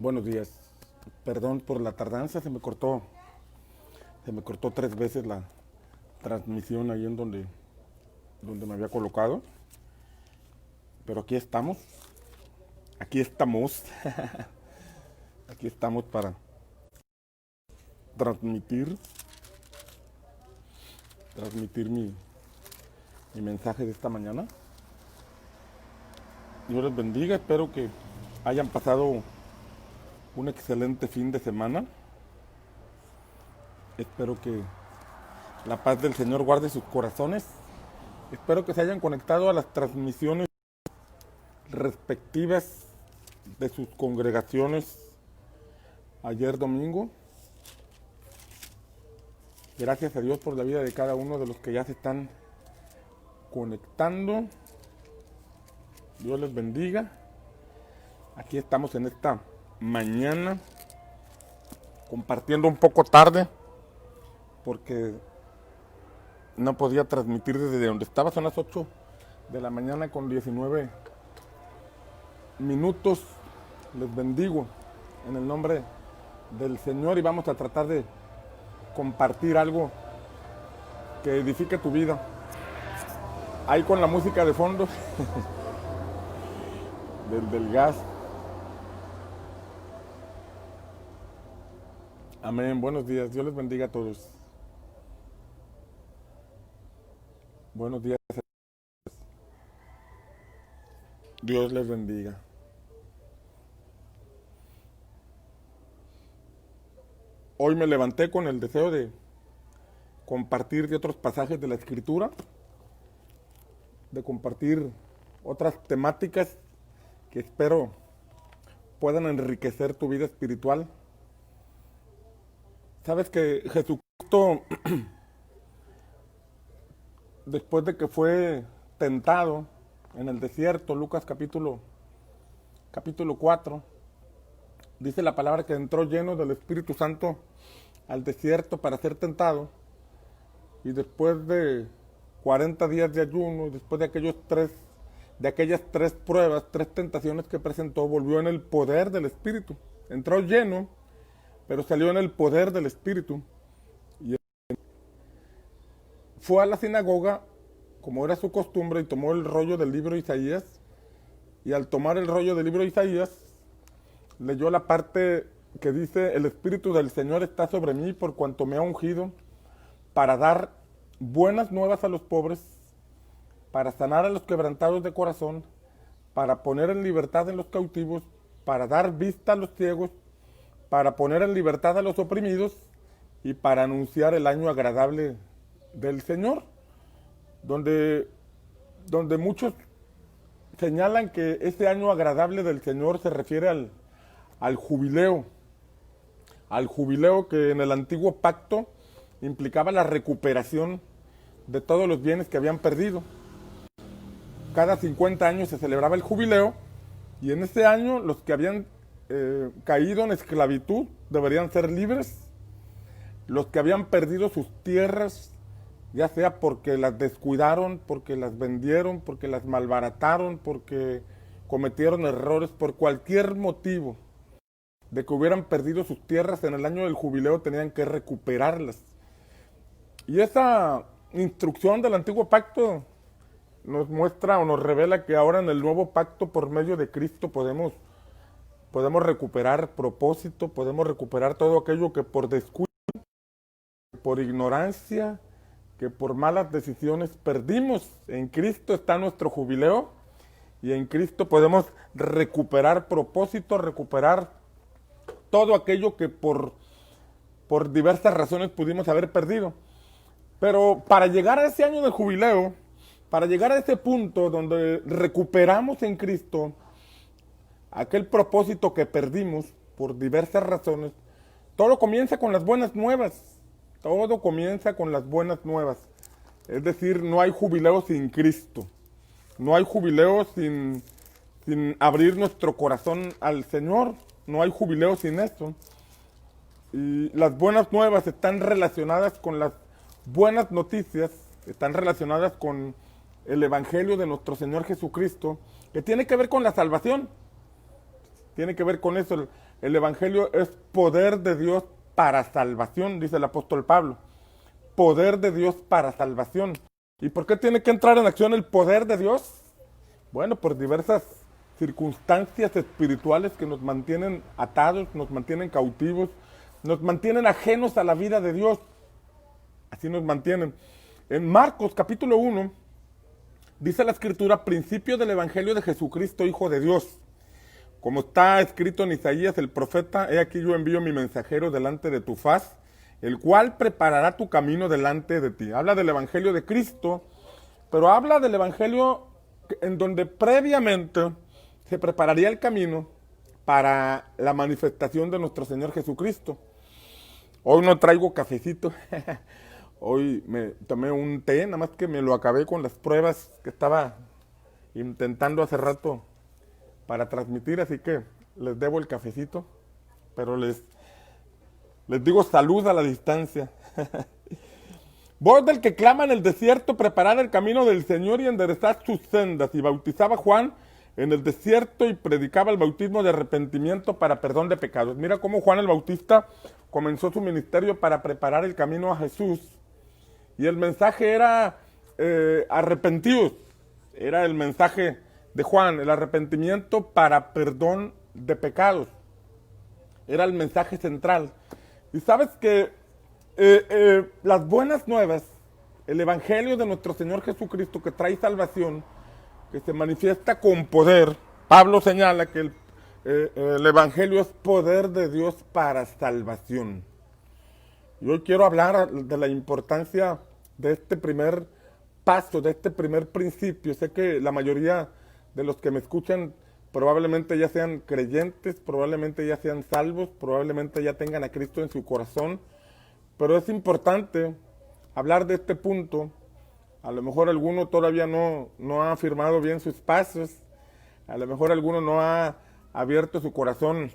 Buenos días. Perdón por la tardanza, se me cortó 3 veces la transmisión ahí en donde me había colocado. Pero aquí estamos, aquí estamos para transmitir, transmitir mi mensaje de esta mañana. Dios les bendiga, espero que hayan pasado un excelente fin de semana. Espero que la paz del Señor guarde sus corazones. Espero que se hayan conectado a las transmisiones respectivas de sus congregaciones ayer domingo. Gracias a Dios por la vida de cada uno de los que ya se están conectando. Dios les bendiga. Aquí estamos en esta mañana compartiendo un poco tarde porque no podía transmitir desde donde estaba. Son las 8 de la mañana con 19 minutos. Les bendigo en el nombre del Señor y vamos a tratar de compartir algo que edifique tu vida. Ahí con la música de fondo del gas. Amén. Buenos días. Dios les bendiga a todos. Buenos días. Dios les bendiga. Hoy me levanté con el deseo de compartir de otros pasajes de la Escritura, de compartir otras temáticas que espero puedan enriquecer tu vida espiritual. Sabes que Jesucristo, después de que fue tentado en el desierto, Lucas capítulo 4, dice la palabra que entró lleno del Espíritu Santo al desierto para ser tentado, y después de 40 días de ayuno, y después de aquellas tres pruebas, 3 tentaciones que presentó, volvió en el poder del Espíritu. Entró lleno, pero salió en el poder del Espíritu. Y fue a la sinagoga, como era su costumbre, y tomó el rollo del libro de Isaías. Y al tomar el rollo del libro de Isaías, leyó la parte que dice: el Espíritu del Señor está sobre mí, por cuanto me ha ungido para dar buenas nuevas a los pobres, para sanar a los quebrantados de corazón, para poner en libertad a los cautivos, para dar vista a los ciegos, para poner en libertad a los oprimidos y para anunciar el año agradable del Señor. Donde muchos señalan que este año agradable del Señor se refiere al jubileo que en el antiguo pacto implicaba la recuperación de todos los bienes que habían perdido. Cada 50 años se celebraba el jubileo, y en ese año los que habían caído en esclavitud deberían ser libres. Los que habían perdido sus tierras, ya sea porque las descuidaron, porque las vendieron, porque las malbarataron, porque cometieron errores, por cualquier motivo de que hubieran perdido sus tierras, en el año del jubileo tenían que recuperarlas. Y esa instrucción del antiguo pacto nos muestra o nos revela que ahora en el nuevo pacto, por medio de Cristo, podemos recuperar propósito, podemos recuperar todo aquello que por descuido, por ignorancia, que por malas decisiones perdimos. En Cristo está nuestro jubileo, y en Cristo podemos recuperar propósito, recuperar todo aquello que por diversas razones pudimos haber perdido. Pero para llegar a ese año de jubileo, para llegar a ese punto donde recuperamos en Cristo aquel propósito que perdimos por diversas razones, todo comienza con las buenas nuevas. Todo comienza con las buenas nuevas. Es decir, no hay jubileo sin Cristo. No hay jubileo sin abrir nuestro corazón al Señor. No hay jubileo sin eso. Y las buenas nuevas están relacionadas con las buenas noticias, están relacionadas con el Evangelio de nuestro Señor Jesucristo, que tiene que ver con la salvación. tiene que ver con eso. El Evangelio es poder de Dios para salvación, dice el apóstol Pablo. Poder de Dios para salvación. ¿Y por qué tiene que entrar en acción el poder de Dios? Bueno, por diversas circunstancias espirituales que nos mantienen atados, nos mantienen cautivos, nos mantienen ajenos a la vida de Dios. Así nos mantienen. En Marcos capítulo 1, dice la Escritura, principio del Evangelio de Jesucristo, Hijo de Dios. Como está escrito en Isaías el profeta, he aquí yo envío mi mensajero delante de tu faz, el cual preparará tu camino delante de ti. Habla del Evangelio de Cristo, pero habla del Evangelio en donde previamente se prepararía el camino para la manifestación de nuestro Señor Jesucristo. Hoy no traigo cafecito, hoy me tomé un té, nada más que me lo acabé con las pruebas que estaba intentando hace rato para transmitir, así que les debo el cafecito, pero les digo salud a la distancia. Voz del que clama en el desierto, preparad el camino del Señor y enderezad sus sendas. Y bautizaba Juan en el desierto y predicaba el bautismo de arrepentimiento para perdón de pecados. Mira cómo Juan el Bautista comenzó su ministerio para preparar el camino a Jesús. Y el mensaje era arrepentidos. Era el mensaje de Juan, el arrepentimiento para perdón de pecados. Era el mensaje central. Y sabes que las buenas nuevas, el Evangelio de nuestro Señor Jesucristo que trae salvación, que se manifiesta con poder, Pablo señala que el Evangelio es poder de Dios para salvación. Y hoy quiero hablar de la importancia de este primer paso, de este primer principio. Sé que la mayoría de los que me escuchan probablemente ya sean creyentes, probablemente ya sean salvos, probablemente ya tengan a Cristo en su corazón, pero es importante hablar de este punto. A lo mejor alguno todavía no ha afirmado bien sus pasos, a lo mejor alguno no ha abierto su corazón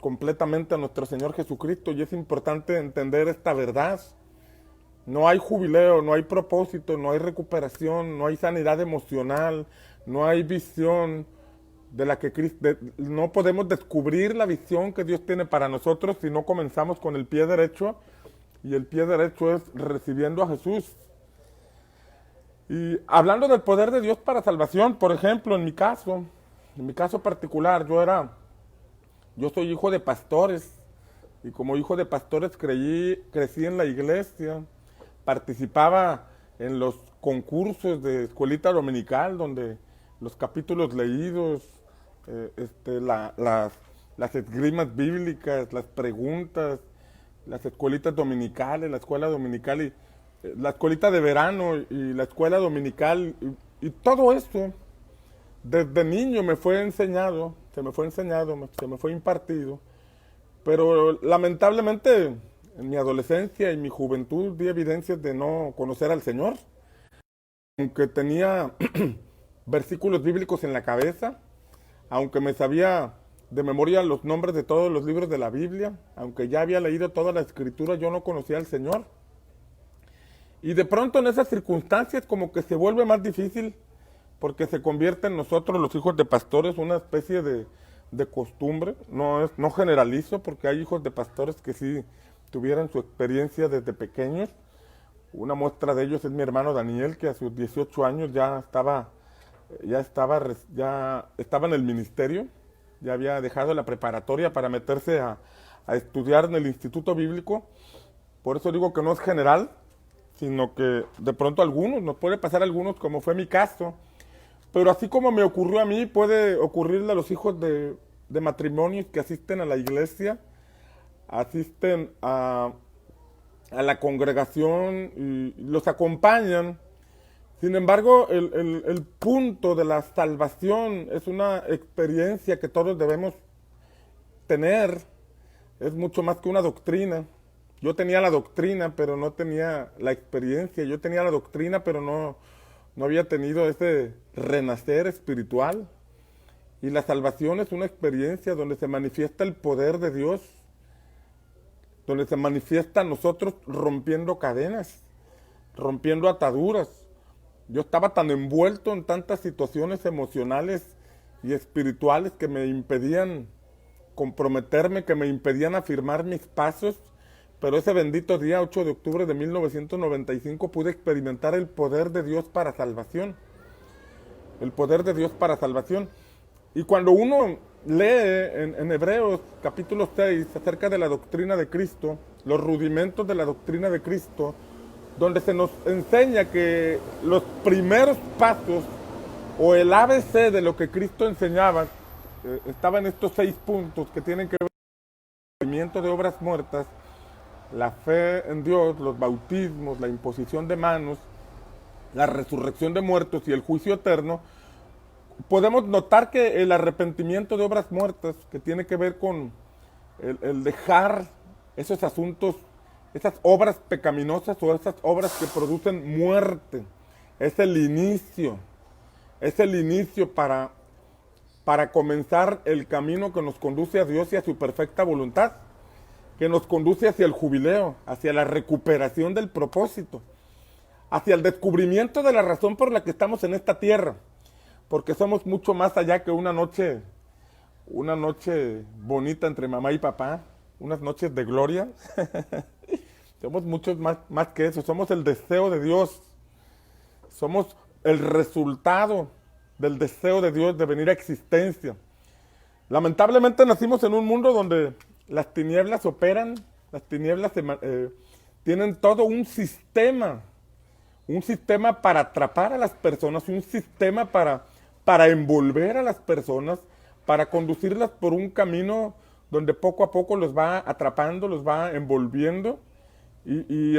completamente a nuestro Señor Jesucristo, y es importante entender esta verdad. No hay jubileo, no hay propósito, no hay recuperación, no hay sanidad emocional, no hay visión de la que no podemos descubrir la visión que Dios tiene para nosotros si no comenzamos con el pie derecho, y el pie derecho es recibiendo a Jesús. Y hablando del poder de Dios para salvación, por ejemplo, en mi caso particular, yo soy hijo de pastores, y como hijo de pastores crecí en la iglesia, participaba en los concursos de escuelita dominical, donde los capítulos leídos, las esgrimas bíblicas, las preguntas, las escuelitas dominicales, la escuela dominical y la escuelita de verano y la escuela dominical y todo eso desde niño me fue enseñado, se me fue impartido, pero lamentablemente en mi adolescencia y mi juventud vi evidencias de no conocer al Señor. Aunque tenía versículos bíblicos en la cabeza, aunque me sabía de memoria los nombres de todos los libros de la Biblia, aunque ya había leído toda la Escritura, yo no conocía al Señor. Y de pronto en esas circunstancias como que se vuelve más difícil, porque se convierte en nosotros los hijos de pastores una especie de costumbre. No generalizo, porque hay hijos de pastores que sí tuvieran su experiencia desde pequeños. Una muestra de ellos es mi hermano Daniel, que a sus 18 años ya estaba en el ministerio, ya había dejado la preparatoria para meterse a estudiar en el Instituto Bíblico. Por eso digo que no es general, sino que de pronto nos puede pasar a algunos, como fue mi caso. Pero así como me ocurrió a mí, puede ocurrirle a los hijos de matrimonios que asisten a la iglesia, asisten a la congregación y los acompañan. Sin embargo, el punto de la salvación es una experiencia que todos debemos tener. Es mucho más que una doctrina. Yo tenía la doctrina, pero no tenía la experiencia. Yo tenía la doctrina, pero no había tenido ese renacer espiritual. Y la salvación es una experiencia donde se manifiesta el poder de Dios, donde se manifiesta a nosotros rompiendo cadenas, rompiendo ataduras. Yo estaba tan envuelto en tantas situaciones emocionales y espirituales que me impedían comprometerme, que me impedían afirmar mis pasos, pero ese bendito día, 8 de octubre de 1995, pude experimentar el poder de Dios para salvación. El poder de Dios para salvación. Y cuando uno lee en Hebreos capítulo 6 acerca de la doctrina de Cristo, los rudimentos de la doctrina de Cristo, donde se nos enseña que los primeros pasos o el ABC de lo que Cristo enseñaba estaba en estos 6 puntos que tienen que ver con el movimiento de obras muertas, la fe en Dios, los bautismos, la imposición de manos, la resurrección de muertos y el juicio eterno. Podemos notar que el arrepentimiento de obras muertas, que tiene que ver con el dejar esos asuntos, esas obras pecaminosas o esas obras que producen muerte, es el inicio para comenzar el camino que nos conduce a Dios y a su perfecta voluntad, que nos conduce hacia el jubileo, hacia la recuperación del propósito, hacia el descubrimiento de la razón por la que estamos en esta tierra, porque somos mucho más allá que una noche bonita entre mamá y papá, unas noches de gloria. Somos muchos más que eso, somos el deseo de Dios, somos el resultado del deseo de Dios de venir a existencia. Lamentablemente nacimos en un mundo donde las tinieblas operan, las tinieblas tienen todo un sistema para atrapar a las personas, un sistema para envolver a las personas, para conducirlas por un camino donde poco a poco los va atrapando, los va envolviendo y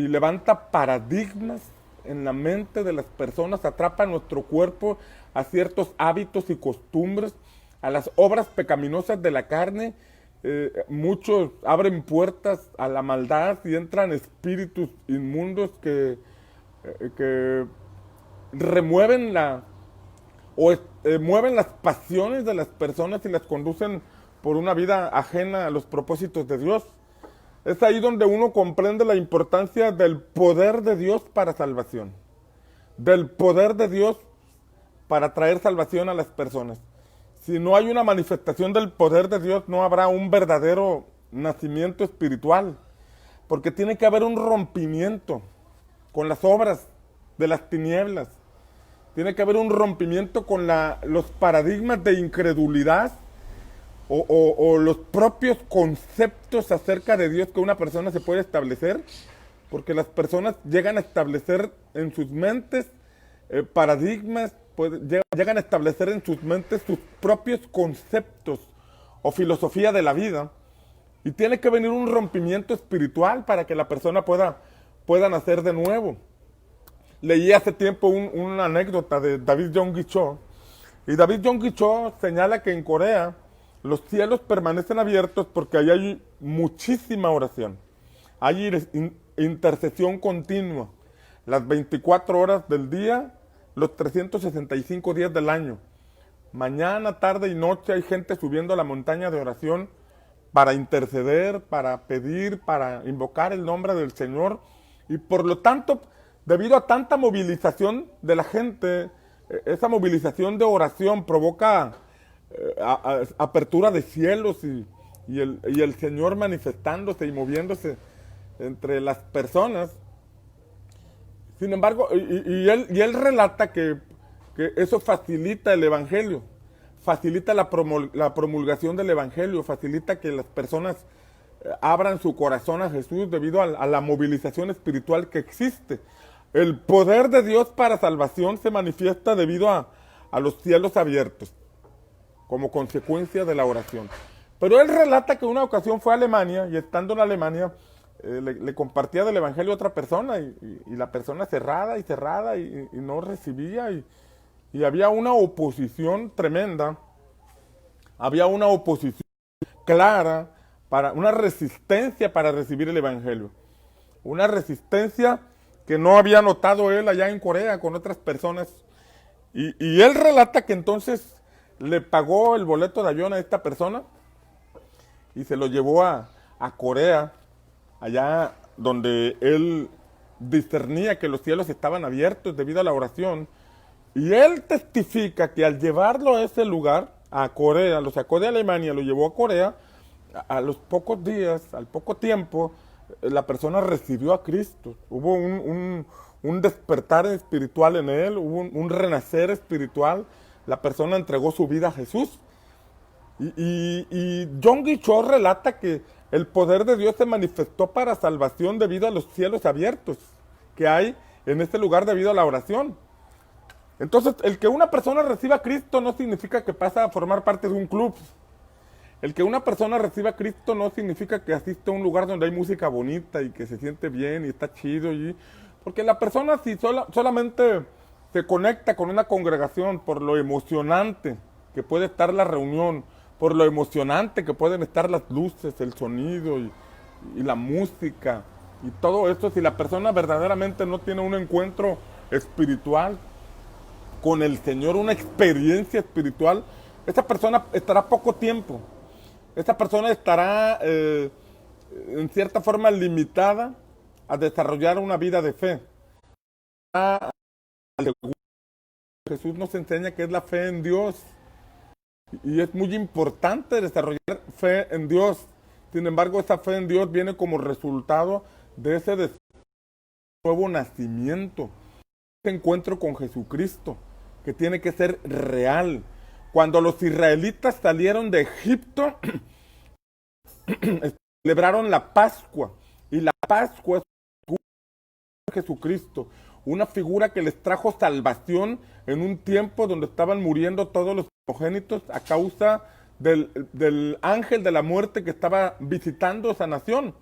levanta paradigmas en la mente de las personas, atrapa nuestro cuerpo a ciertos hábitos y costumbres, a las obras pecaminosas de la carne. Muchos abren puertas a la maldad y entran espíritus inmundos que remueven mueven las pasiones de las personas y las conducen por una vida ajena a los propósitos de Dios. Es ahí donde uno comprende la importancia del poder de Dios para salvación, del poder de Dios para traer salvación a las personas. Si no hay una manifestación del poder de Dios, no habrá un verdadero nacimiento espiritual, porque tiene que haber un rompimiento con las obras de las tinieblas, tiene que haber un rompimiento con los paradigmas de incredulidad o los propios conceptos acerca de Dios que una persona se puede establecer, porque las personas llegan a establecer en sus mentes paradigmas, llegan a establecer en sus mentes sus propios conceptos o filosofía de la vida, y tiene que venir un rompimiento espiritual para que la persona pueda nacer de nuevo. Leí hace tiempo una anécdota de David Yonggi Cho, y David Yonggi Cho señala que en Corea los cielos permanecen abiertos porque ahí hay muchísima oración, hay intercesión continua, las 24 horas del día, los 365 días del año. Mañana, tarde y noche hay gente subiendo a la montaña de oración para interceder, para pedir, para invocar el nombre del Señor. Y por lo tanto, debido a tanta movilización de la gente, esa movilización de oración provoca apertura de cielos y el Señor manifestándose y moviéndose entre las personas. Sin embargo, y él relata que eso facilita el Evangelio, facilita la promulgación del Evangelio, facilita que las personas abran su corazón a Jesús debido a la movilización espiritual que existe. El poder de Dios para salvación se manifiesta debido a los cielos abiertos, como consecuencia de la oración. Pero él relata que una ocasión fue a Alemania, y estando en Alemania, le compartía del Evangelio a otra persona, y la persona cerrada y no recibía, y había una oposición tremenda, había una oposición clara, una resistencia para recibir el Evangelio, una resistencia que no había notado él allá en Corea con otras personas, y él relata que entonces le pagó el boleto de avión a esta persona y se lo llevó a Corea, allá donde él discernía que los cielos estaban abiertos debido a la oración. Y él testifica que al llevarlo a ese lugar, a Corea, lo sacó de Alemania, lo llevó a Corea, a los pocos días, al poco tiempo, la persona recibió a Cristo. Hubo un despertar espiritual en él, hubo un renacer espiritual. La persona entregó su vida a Jesús. Y Yonggi Cho relata que el poder de Dios se manifestó para salvación debido a los cielos abiertos que hay en este lugar debido a la oración. Entonces, el que una persona reciba a Cristo no significa que pasa a formar parte de un club. El que una persona reciba a Cristo no significa que asiste a un lugar donde hay música bonita y que se siente bien y está chido. Porque la persona si solamente se conecta con una congregación por lo emocionante que puede estar la reunión, por lo emocionante que pueden estar las luces, el sonido y la música y todo esto, si la persona verdaderamente no tiene un encuentro espiritual con el Señor, una experiencia espiritual, esa persona estará poco tiempo. Esa persona estará en cierta forma limitada a desarrollar una vida de fe. Jesús nos enseña que es la fe en Dios. Y es muy importante desarrollar fe en Dios. Sin embargo, esa fe en Dios viene como resultado de ese nuevo nacimiento, ese encuentro con Jesucristo, que tiene que ser real. Cuando los israelitas salieron de Egipto, celebraron la Pascua. Y la Pascua es Jesucristo, una figura que les trajo salvación en un tiempo donde estaban muriendo todos los primogénitos a causa del ángel de la muerte que estaba visitando esa nación.